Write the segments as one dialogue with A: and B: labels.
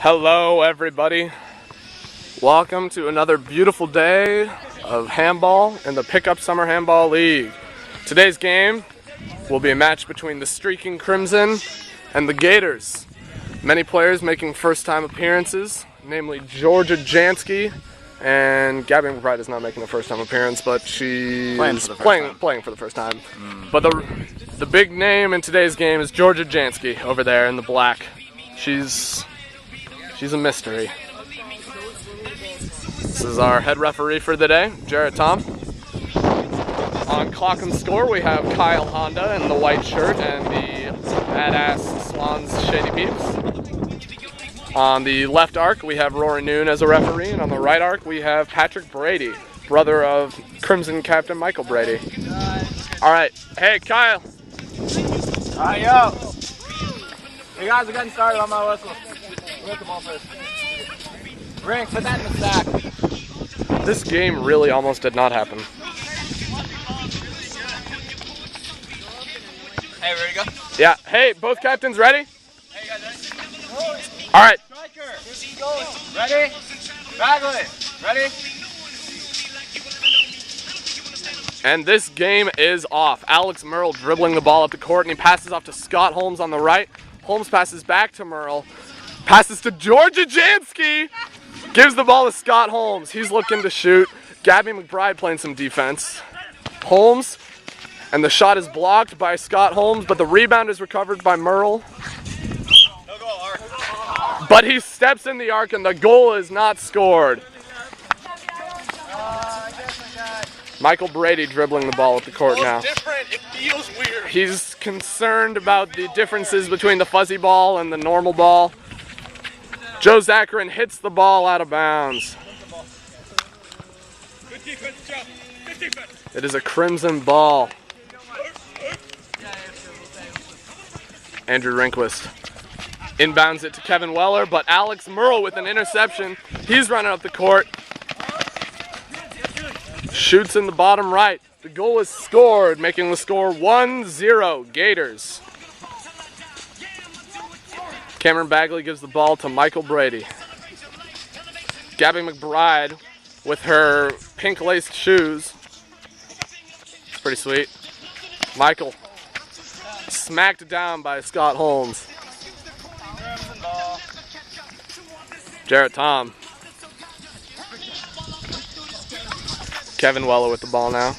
A: Hello everybody. Welcome to another beautiful day of handball in the Pickup Summer Handball League. Today's game will be a match between the Streaking Crimson and the Gators. Many players making first-time appearances, namely Georgia Jansky, and Gabby McBride is not making a first-time appearance, but she's playing for the first time. But the big name in today's game is Georgia Jansky over there in the black. She's a mystery. This is our head referee for the day, Jarrett Tom. On clock and score, we have Kyle Honda in the white shirt and the badass Swans Shady Peeps. On the left arc, we have Rory Noon as a referee, and on the right arc, we have Patrick Brady, brother of Crimson Captain Michael Brady. All right, hey Kyle.
B: Yo. You guys are getting started on my whistle. Look the ball first. Ring, put that in the sack.
A: This game really almost did not happen.
B: Hey, ready to go?
A: Yeah. Hey, both captains ready?
B: Hey, you guys ready?
A: All right.
B: Striker. Ready? Bagley. Ready?
A: And this game is off. Alex Merle dribbling the ball up the court, and he passes off to Scott Holmes on the right. Holmes passes back to Merle. Passes to Georgia Jansky. Gives the ball to Scott Holmes. He's looking to shoot. Gabby McBride playing some defense. Holmes, and the shot is blocked by Scott Holmes, but the rebound is recovered by Merle.
B: No goal, Ark.
A: But he steps in the arc, and the goal is not scored. Michael Brady dribbling the ball at the court now.
B: Different. It feels weird.
A: He's concerned about the differences between the fuzzy ball and the normal ball. Joe Zachrin hits the ball out of bounds.
B: Good defense, Joe. Good defense.
A: It is a crimson ball. Andrew Rehnquist inbounds it to Kevin Weller, but Alex Merle with an interception. He's running up the court. Shoots in the bottom right. The goal is scored, making the score 1-0 Gators. Cameron Bagley gives the ball to Michael Brady. Gabby McBride with her pink laced shoes. It's pretty sweet. Michael smacked down by Scott Holmes. Jarrett Tom. Kevin Weller with the ball now.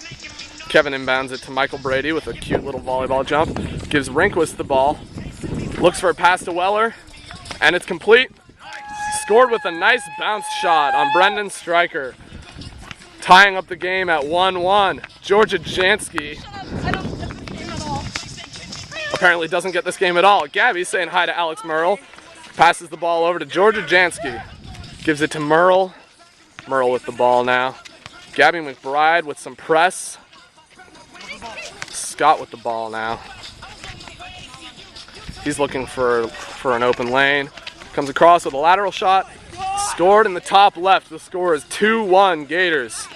A: Kevin inbounds it to Michael Brady with a cute little volleyball jump. Gives Rehnquist the ball. Looks for a pass to Weller, and it's complete. Scored with a nice bounce shot on Brendan Stryker. Tying up the game at 1-1. Georgia Jansky apparently doesn't get this game at all. Gabby saying hi to Alex Merle. Passes the ball over to Georgia Jansky. Gives it to Merle. Merle with the ball now. Gabby McBride with some press. Scott with the ball now. He's looking for an open lane. Comes across with a lateral shot. Scored in the top left. The score is 2-1 Gators.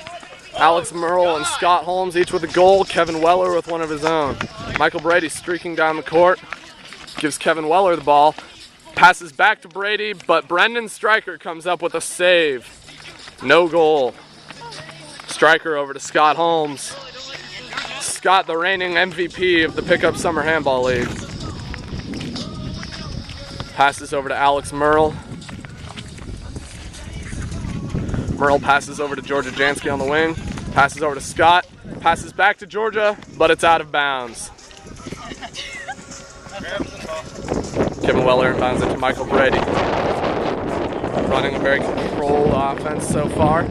A: Alex Merle and Scott Holmes each with a goal. Kevin Weller with one of his own. Michael Brady streaking down the court. Gives Kevin Weller the ball. Passes back to Brady, but Brendan Stryker comes up with a save. No goal. Stryker over to Scott Holmes. Scott, the reigning MVP of the Pickup Summer Handball League. Passes over to Alex Merle. Merle passes over to Georgia Jansky on the wing. Passes over to Scott. Passes back to Georgia, but it's out of bounds. Kevin Weller inbounds it to Michael Brady. Running a very controlled offense so far.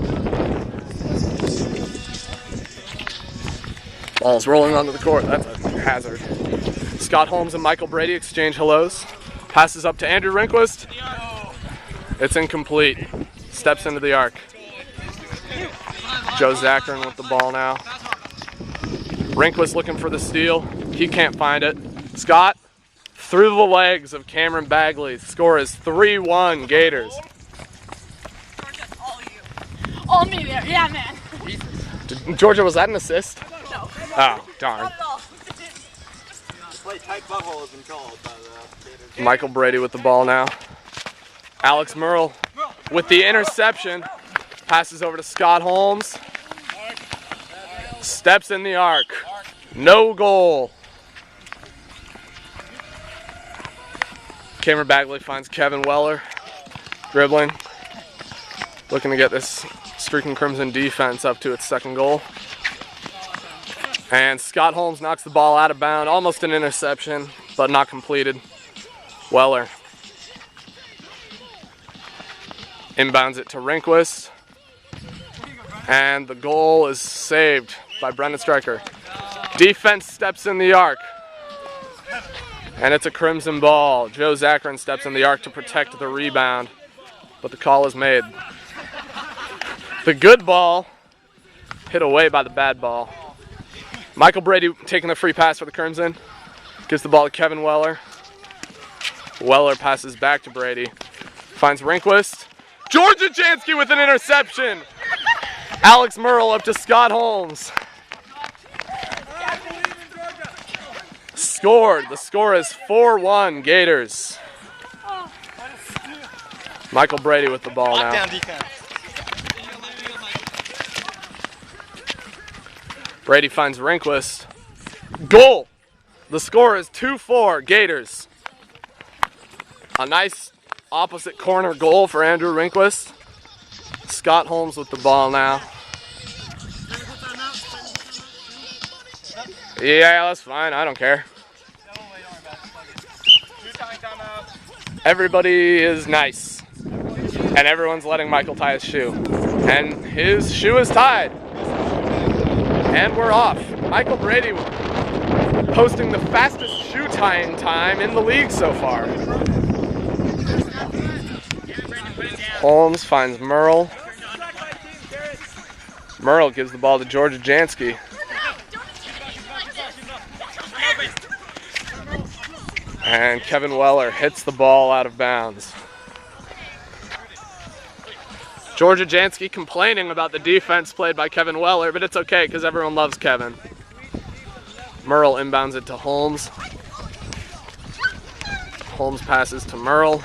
A: Ball's rolling onto the court. That's a hazard. Scott Holmes and Michael Brady exchange hellos. Passes up to Andrew Rehnquist. It's incomplete. Steps into the arc. Joe Zachrin with the ball now. Rehnquist looking for the steal. He can't find it. Scott through the legs of Cameron Bagley. The score is 3-1 Gators.
C: All me there, yeah, man.
A: Georgia, was that an assist?
C: No.
A: Oh, darn.
C: Not at all.
B: Play tight butthole has been called by the Gators.
A: Michael Brady with the ball now. Alex Merle with the interception. Passes over to Scott Holmes. Steps in the arc. No goal. Cameron Bagley finds Kevin Weller. Dribbling. Looking to get this Streaking Crimson defense up to its second goal. And Scott Holmes knocks the ball out of bounds. Almost an interception, but not completed. Weller inbounds it to Rehnquist. And the goal is saved by Brendan Stryker. Defense steps in the arc. And it's a Crimson ball. Joe Zachrin steps in the arc to protect the rebound. But the call is made. The good ball hit away by the bad ball. Michael Brady taking the free pass for the Crimson. Gives the ball to Kevin Weller. Weller passes back to Brady. Finds Rehnquist. Georgia Jansky with an interception. Alex Merle up to Scott Holmes. Scored. The score is 4-1 Gators. Michael Brady with the ball now.
B: Lockdown defense.
A: Brady finds Rehnquist. Goal. The score is 2-4 Gators. A nice opposite corner goal for Andrew Rehnquist. Scott Holmes with the ball now. Yeah, that's fine. I don't care. Everybody is nice. And everyone's letting Michael tie his shoe. And his shoe is tied. And we're off. Michael Brady posting the fastest shoe tying time in the league so far. Holmes finds Merle. Merle gives the ball to Georgia Jansky. And Kevin Weller hits the ball out of bounds. Georgia Jansky complaining about the defense played by Kevin Weller, but it's okay because everyone loves Kevin. Merle inbounds it to Holmes. Holmes passes to Merle.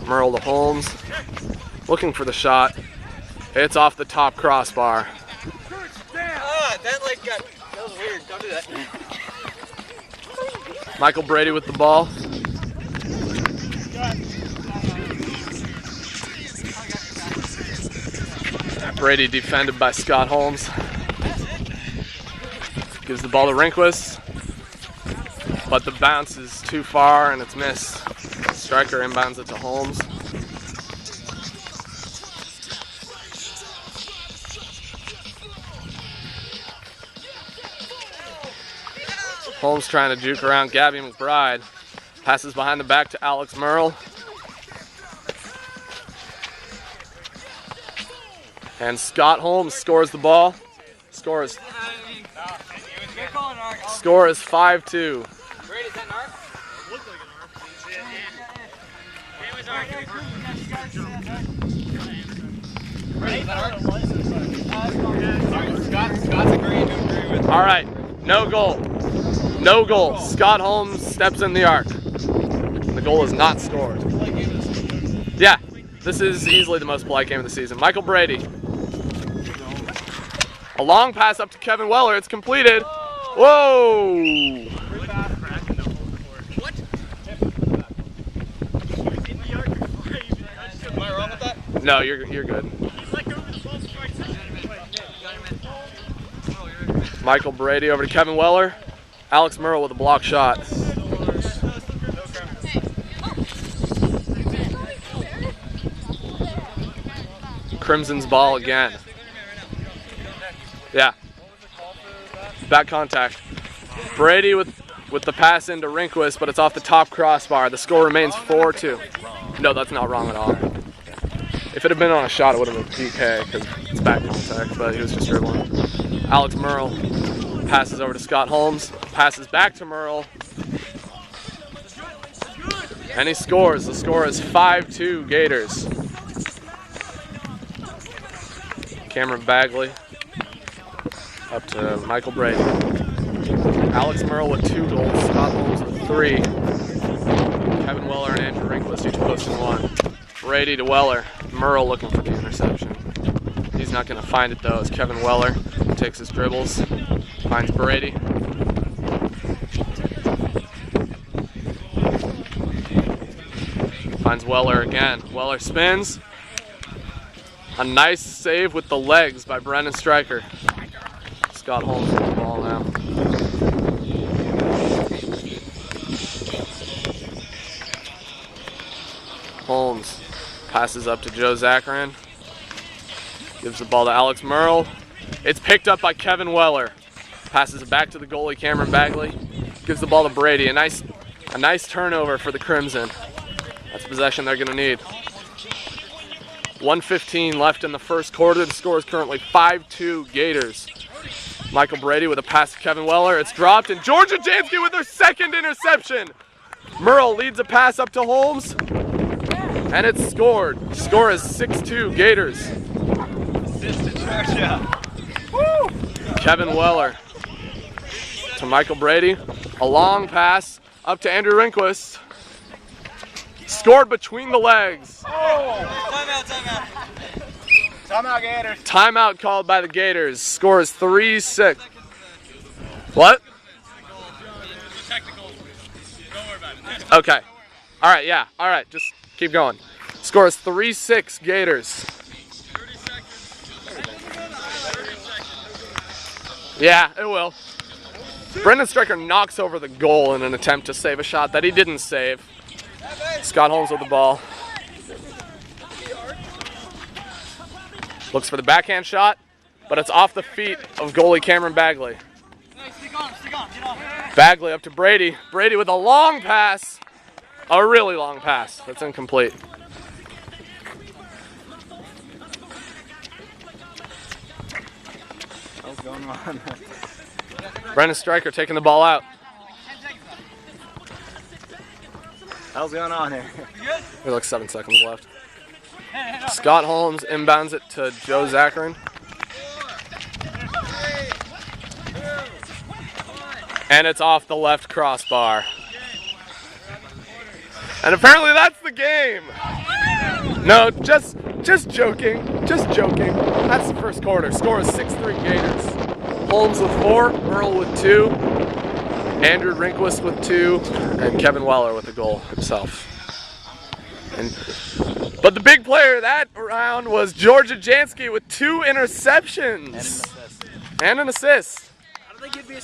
A: Merle to Holmes. Looking for the shot. It's off the top crossbar.
B: That was weird. Don't do that.
A: Michael Brady with the ball. Brady defended by Scott Holmes. Gives the ball to Rehnquist. But the bounce is too far and it's missed. Stryker inbounds it to Holmes. Holmes trying to juke around Gabby McBride. Passes behind the back to Alex Merle. And Scott Holmes scores the ball. Score is 5-2.
B: Brady, is that an arc? Looks like an arc. Scott's agreeing to agree with.
A: All right, no goal. No goal. Scott Holmes steps in the arc. The goal is not scored. Yeah, this is easily the most polite game of the season. Michael Brady. A long pass up to Kevin Weller. It's completed. Whoa!
B: What? Am I wrong with that?
A: No, you're good. Michael Brady over to Kevin Weller. Alex Merle with a block shot. Crimson's ball again. Yeah. Back contact. Brady with the pass into Rehnquist, but it's off the top crossbar. The score remains 4-2. No, that's not wrong at all. If it had been on a shot, it would have been PK because it's back contact, but he was just dribbling. Alex Merle passes over to Scott Holmes, passes back to Merle, and he scores. The score is 5-2 Gators. Cameron Bagley up to Michael Brady. Alex Merle with 2 goals, Scott Holmes with 3. Kevin Weller and Andrew Rehnquist each posting one. Brady to Weller. Merle looking for the interception. He's not going to find it though as Kevin Weller takes his dribbles. Finds Brady. Finds Weller again. Weller spins. A nice save with the legs by Brendan Stryker. Scott Holmes with the ball now. Holmes passes up to Joe Zakarin. Gives the ball to Alex Merle. It's picked up by Kevin Weller. Passes it back to the goalie Cameron Bagley. Gives the ball to Brady. A nice turnover for the Crimson. That's possession they're going to need. 1:15 left in the first quarter. The score is currently 5-2 Gators. Michael Brady with a pass to Kevin Weller. It's dropped, and Georgia Jansky with their second interception. Merle leads a pass up to Holmes, and it's scored. Score is 6-2 Gators. Kevin Weller to Michael Brady. A long pass up to Andrew Rehnquist. Scored between the legs.
B: Timeout, Gators.
A: Timeout called by the Gators. Score is 3-6. What? Okay. All right, yeah. All right, just keep going. Score is 3-6 Gators. Yeah, it will. Brendan Stryker knocks over the goal in an attempt to save a shot that he didn't save. Scott Holmes with the ball. Looks for the backhand shot, but it's off the feet of goalie Cameron Bagley. Bagley up to Brady. Brady with a long pass. A really long pass. That's incomplete.
B: What's going on?
A: Brendan Stryker taking the ball out.
B: What's going on here?
A: There's like 7 seconds left. Scott Holmes inbounds it to Joe Zakarin. And it's off the left crossbar. And apparently that's the game. No, just joking. Just joking. That's the first quarter. Score is 6-3 Gators. Holmes with 4, Merle with 2, Andrew Rehnquist with 2, and Kevin Weller with the goal himself. But the big player that round was Georgia Jansky with 2 interceptions.
B: And an assist.
A: And an assist.
B: How do they give me a